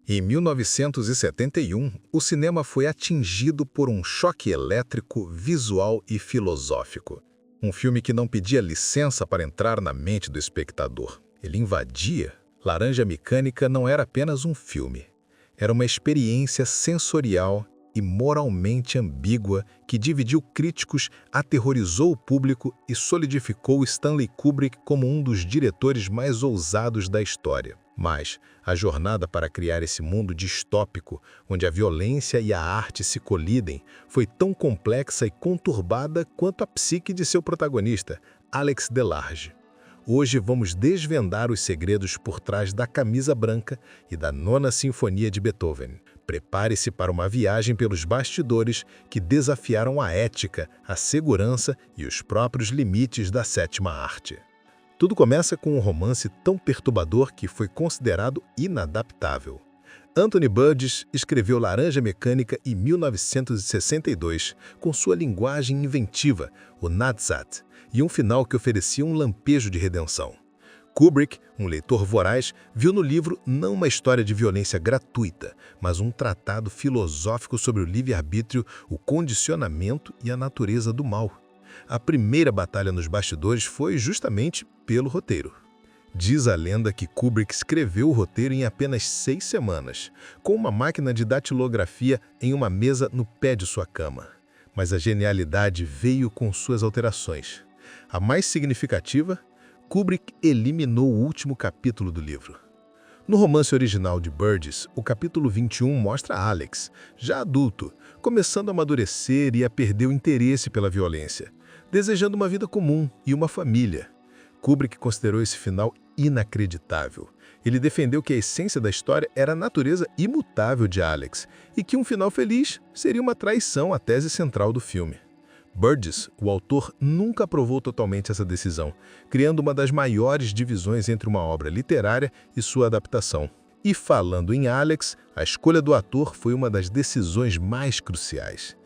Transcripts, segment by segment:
Em 1971, o cinema foi atingido por um choque elétrico, visual e filosófico. Um filme que não pedia licença para entrar na mente do espectador. Ele invadia. Laranja Mecânica não era apenas um filme. Era uma experiência sensorial e moralmente ambígua que dividiu críticos, aterrorizou o público e solidificou Stanley Kubrick como um dos diretores mais ousados da história. Mas a jornada para criar esse mundo distópico, onde a violência e a arte se colidem, foi tão complexa e conturbada quanto a psique de seu protagonista, Alex Delarge. Hoje vamos desvendar os segredos por trás da Camisa Branca e da Nona Sinfonia de Beethoven. Prepare-se para uma viagem pelos bastidores que desafiaram a ética, a segurança e os próprios limites da sétima arte. Tudo começa com um romance tão perturbador que foi considerado inadaptável. Anthony Burgess escreveu Laranja Mecânica em 1962, com sua linguagem inventiva, o Nadsat, e um final que oferecia um lampejo de redenção. Kubrick, um leitor voraz, viu no livro não uma história de violência gratuita, mas um tratado filosófico sobre o livre-arbítrio, o condicionamento e a natureza do mal. A primeira batalha nos bastidores foi justamente pelo roteiro. Diz a lenda que Kubrick escreveu o roteiro em apenas 6 semanas, com uma máquina de datilografia em uma mesa no pé de sua cama. Mas a genialidade veio com suas alterações. A mais significativa, Kubrick eliminou o último capítulo do livro. No romance original de Burgess, o capítulo 21 mostra Alex, já adulto, começando a amadurecer e a perder o interesse pela violência, desejando uma vida comum e uma família. Kubrick considerou esse final inacreditável. Ele defendeu que a essência da história era a natureza imutável de Alex e que um final feliz seria uma traição à tese central do filme. Burgess, o autor, nunca aprovou totalmente essa decisão, criando uma das maiores divisões entre uma obra literária e sua adaptação. E falando em Alex, a escolha do ator foi uma das decisões mais cruciais.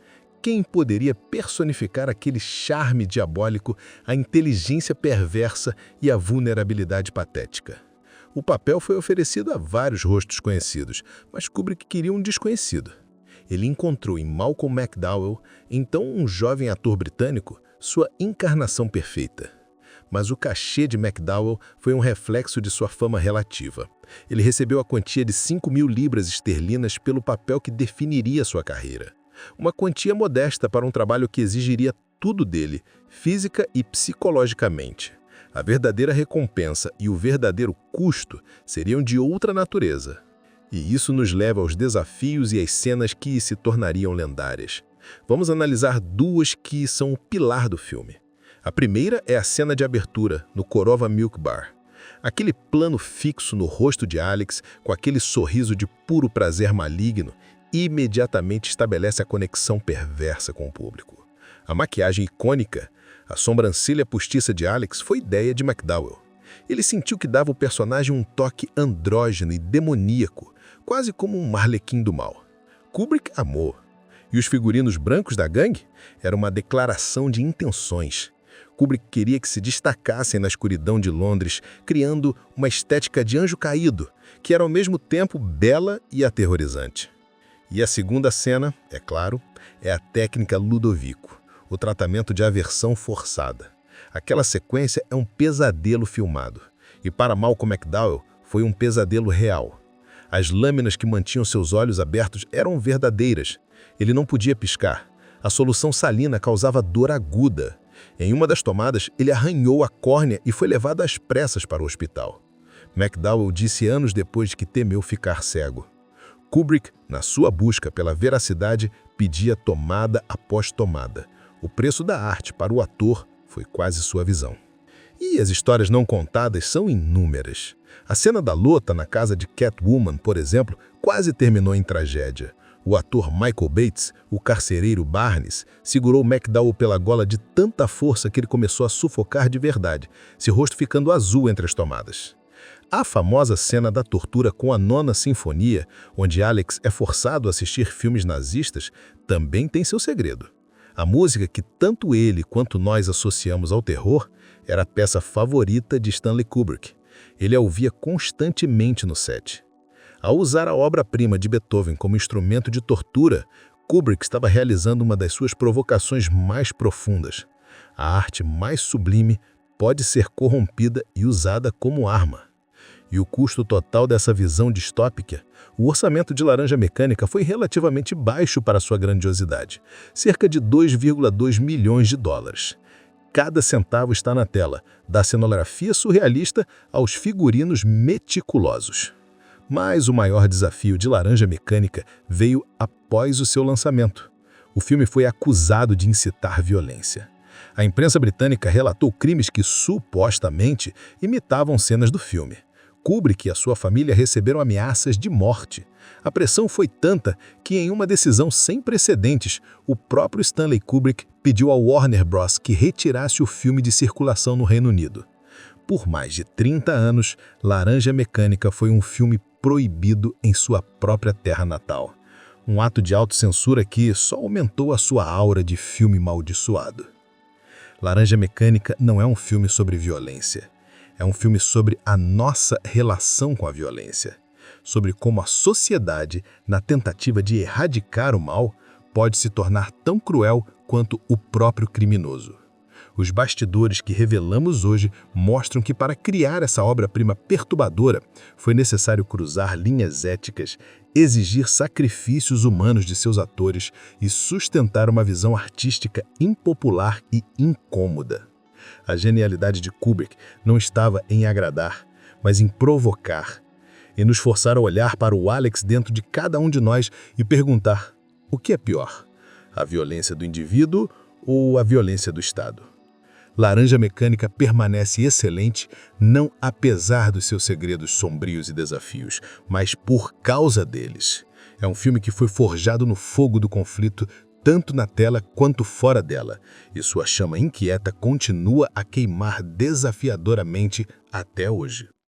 Quem poderia personificar aquele charme diabólico, a inteligência perversa e a vulnerabilidade patética? O papel foi oferecido a vários rostos conhecidos, mas Kubrick queria um desconhecido. Ele encontrou em Malcolm McDowell, então um jovem ator britânico, sua encarnação perfeita. Mas o cachê de McDowell foi um reflexo de sua fama relativa. Ele recebeu a quantia de 5.000 libras esterlinas pelo papel que definiria sua carreira. Uma quantia modesta para um trabalho que exigiria tudo dele, física e psicologicamente. A verdadeira recompensa e o verdadeiro custo seriam de outra natureza. E isso nos leva aos desafios e às cenas que se tornariam lendárias. Vamos analisar duas que são o pilar do filme. A primeira é a cena de abertura, no Korova Milk Bar. Aquele plano fixo no rosto de Alex, com aquele sorriso de puro prazer maligno, imediatamente estabelece a conexão perversa com o público. A maquiagem icônica, a sobrancelha postiça de Alex, foi ideia de McDowell. Ele sentiu que dava ao personagem um toque andrógeno e demoníaco, quase como um Arlequim do mal. Kubrick amou. E os figurinos brancos da gangue eram uma declaração de intenções. Kubrick queria que se destacassem na escuridão de Londres, criando uma estética de anjo caído, que era ao mesmo tempo bela e aterrorizante. E a segunda cena, é claro, é a técnica Ludovico, o tratamento de aversão forçada. Aquela sequência é um pesadelo filmado, e para Malcolm McDowell foi um pesadelo real. As lâminas que mantinham seus olhos abertos eram verdadeiras. Ele não podia piscar. A solução salina causava dor aguda. Em uma das tomadas, ele arranhou a córnea e foi levado às pressas para o hospital. McDowell disse anos depois que temeu ficar cego. Kubrick, na sua busca pela veracidade, pedia tomada após tomada. O preço da arte para o ator foi quase sua visão. E as histórias não contadas são inúmeras. A cena da luta na casa de Catwoman, por exemplo, quase terminou em tragédia. O ator Michael Bates, o carcereiro Barnes, segurou McDowell pela gola de tanta força que ele começou a sufocar de verdade, seu rosto ficando azul entre as tomadas. A famosa cena da tortura com a Nona Sinfonia, onde Alex é forçado a assistir filmes nazistas, também tem seu segredo. A música que tanto ele quanto nós associamos ao terror era a peça favorita de Stanley Kubrick. Ele a ouvia constantemente no set. Ao usar a obra-prima de Beethoven como instrumento de tortura, Kubrick estava realizando uma das suas provocações mais profundas. A arte mais sublime pode ser corrompida e usada como arma. E o custo total dessa visão distópica, o orçamento de Laranja Mecânica foi relativamente baixo para sua grandiosidade, cerca de 2,2 milhões de dólares. Cada centavo está na tela, da cenografia surrealista aos figurinos meticulosos. Mas o maior desafio de Laranja Mecânica veio após o seu lançamento. O filme foi acusado de incitar violência. A imprensa britânica relatou crimes que supostamente imitavam cenas do filme. Kubrick e a sua família receberam ameaças de morte. A pressão foi tanta que, em uma decisão sem precedentes, o próprio Stanley Kubrick pediu ao Warner Bros. Que retirasse o filme de circulação no Reino Unido. Por mais de 30 anos, Laranja Mecânica foi um filme proibido em sua própria terra natal. Um ato de autocensura que só aumentou a sua aura de filme maldiçoado. Laranja Mecânica não é um filme sobre violência. É um filme sobre a nossa relação com a violência. Sobre como a sociedade, na tentativa de erradicar o mal, pode se tornar tão cruel quanto o próprio criminoso. Os bastidores que revelamos hoje mostram que, para criar essa obra-prima perturbadora, foi necessário cruzar linhas éticas, exigir sacrifícios humanos de seus atores e sustentar uma visão artística impopular e incômoda. A genialidade de Kubrick não estava em agradar, mas em provocar, e nos forçar a olhar para o Alex dentro de cada um de nós e perguntar: o que é pior, a violência do indivíduo ou a violência do Estado? Laranja Mecânica permanece excelente, não apesar dos seus segredos sombrios e desafios, mas por causa deles. É um filme que foi forjado no fogo do conflito, tanto na tela quanto fora dela, e sua chama inquieta continua a queimar desafiadoramente até hoje.